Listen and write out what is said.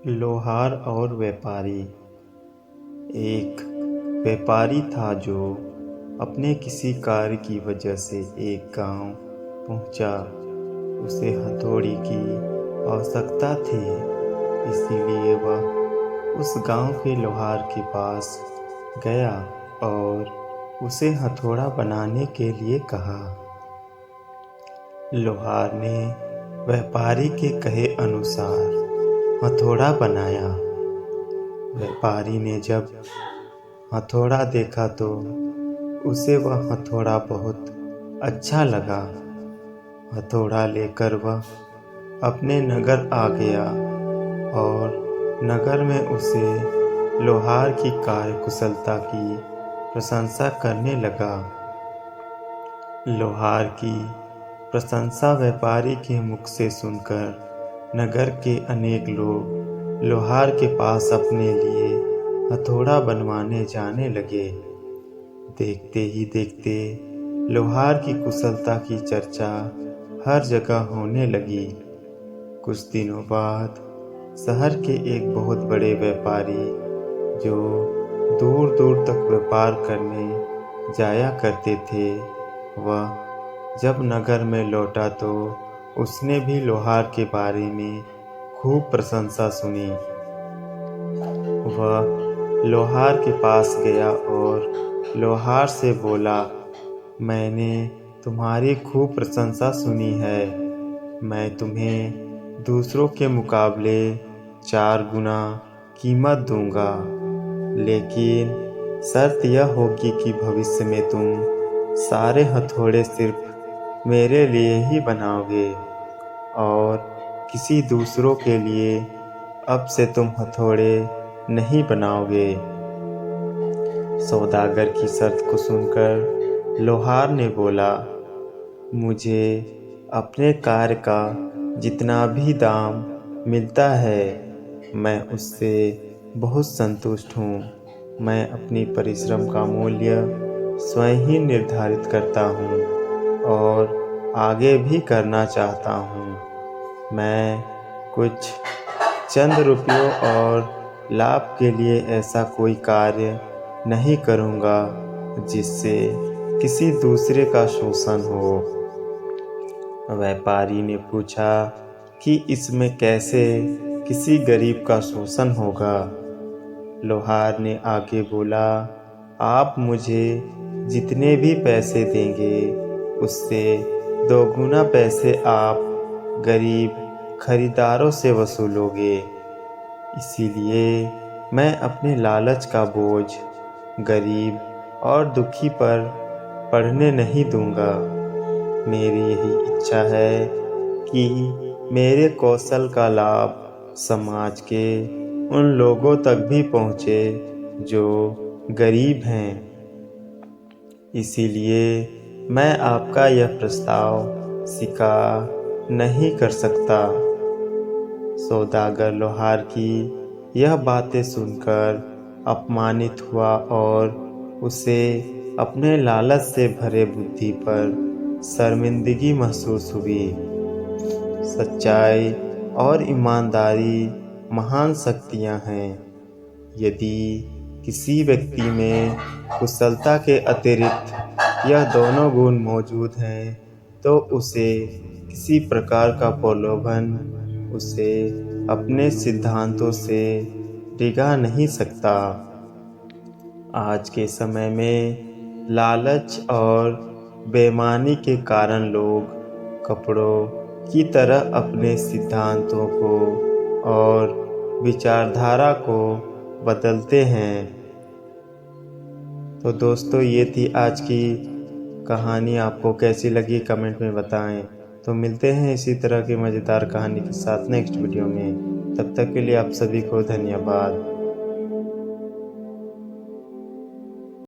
लोहार और व्यापारी। एक व्यापारी था जो अपने किसी कार्य की वजह से एक गांव पहुंचा। उसे हथौड़ी की आवश्यकता थी, इसीलिए वह उस गांव के लोहार के पास गया और उसे हथौड़ा बनाने के लिए कहा। लोहार ने व्यापारी के कहे अनुसार हथौड़ा बनाया। व्यापारी ने जब हथौड़ा देखा तो उसे वह हथौड़ा बहुत अच्छा लगा। हथौड़ा लेकर वह अपने नगर आ गया और नगर में उसे लोहार की कार्यकुशलता की प्रशंसा करने लगा। लोहार की प्रशंसा व्यापारी के मुख से सुनकर नगर के अनेक लोग लोहार के पास अपने लिए हथौड़ा बनवाने जाने लगे। देखते ही देखते लोहार की कुशलता की चर्चा हर जगह होने लगी। कुछ दिनों बाद शहर के एक बहुत बड़े व्यापारी जो दूर दूर तक व्यापार करने जाया करते थे, वह जब नगर में लौटा तो उसने भी लोहार के बारे में खूब प्रशंसा सुनी। वह लोहार के पास गया और लोहार से बोला, मैंने तुम्हारी खूब प्रशंसा सुनी है। मैं तुम्हें दूसरों के मुकाबले 4 गुना कीमत दूंगा, लेकिन शर्त यह होगी कि भविष्य में तुम सारे हथौड़े सिर्फ मेरे लिए ही बनाओगे और किसी दूसरों के लिए अब से तुम हथौड़े नहीं बनाओगे। सौदागर की शर्त को सुनकर लोहार ने बोला, मुझे अपने कार्य का जितना भी दाम मिलता है मैं उससे बहुत संतुष्ट हूँ। मैं अपनी परिश्रम का मूल्य स्वयं ही निर्धारित करता हूँ और आगे भी करना चाहता हूँ। मैं कुछ चंद रुपयों और लाभ के लिए ऐसा कोई कार्य नहीं करूँगा जिससे किसी दूसरे का शोषण हो। व्यापारी ने पूछा कि इसमें कैसे किसी गरीब का शोषण होगा। लोहार ने आगे बोला, आप मुझे जितने भी पैसे देंगे उससे 2 गुना पैसे आप गरीब खरीदारों से वसूलोगे। इसीलिए मैं अपने लालच का बोझ गरीब और दुखी पर पड़ने नहीं दूंगा। मेरी यही इच्छा है कि मेरे कौशल का लाभ समाज के उन लोगों तक भी पहुँचे जो गरीब हैं। इसीलिए मैं आपका यह प्रस्ताव स्वीकार नहीं कर सकता। सौदागर लोहार की यह बातें सुनकर अपमानित हुआ और उसे अपने लालच से भरे बुद्धि पर शर्मिंदगी महसूस हुई। सच्चाई और ईमानदारी महान शक्तियाँ हैं। यदि किसी व्यक्ति में कुशलता के अतिरिक्त यह दोनों गुण मौजूद हैं तो उसे किसी प्रकार का प्रलोभन उसे अपने सिद्धांतों से डिगा नहीं सकता। आज के समय में लालच और बेईमानी के कारण लोग कपड़ों की तरह अपने सिद्धांतों को और विचारधारा को बदलते हैं। तो दोस्तों, ये थी आज की कहानी। आपको कैसी लगी कमेंट में बताएं। तो मिलते हैं इसी तरह की मज़ेदार कहानी के साथ नेक्स्ट वीडियो में। तब तक के लिए आप सभी को धन्यवाद।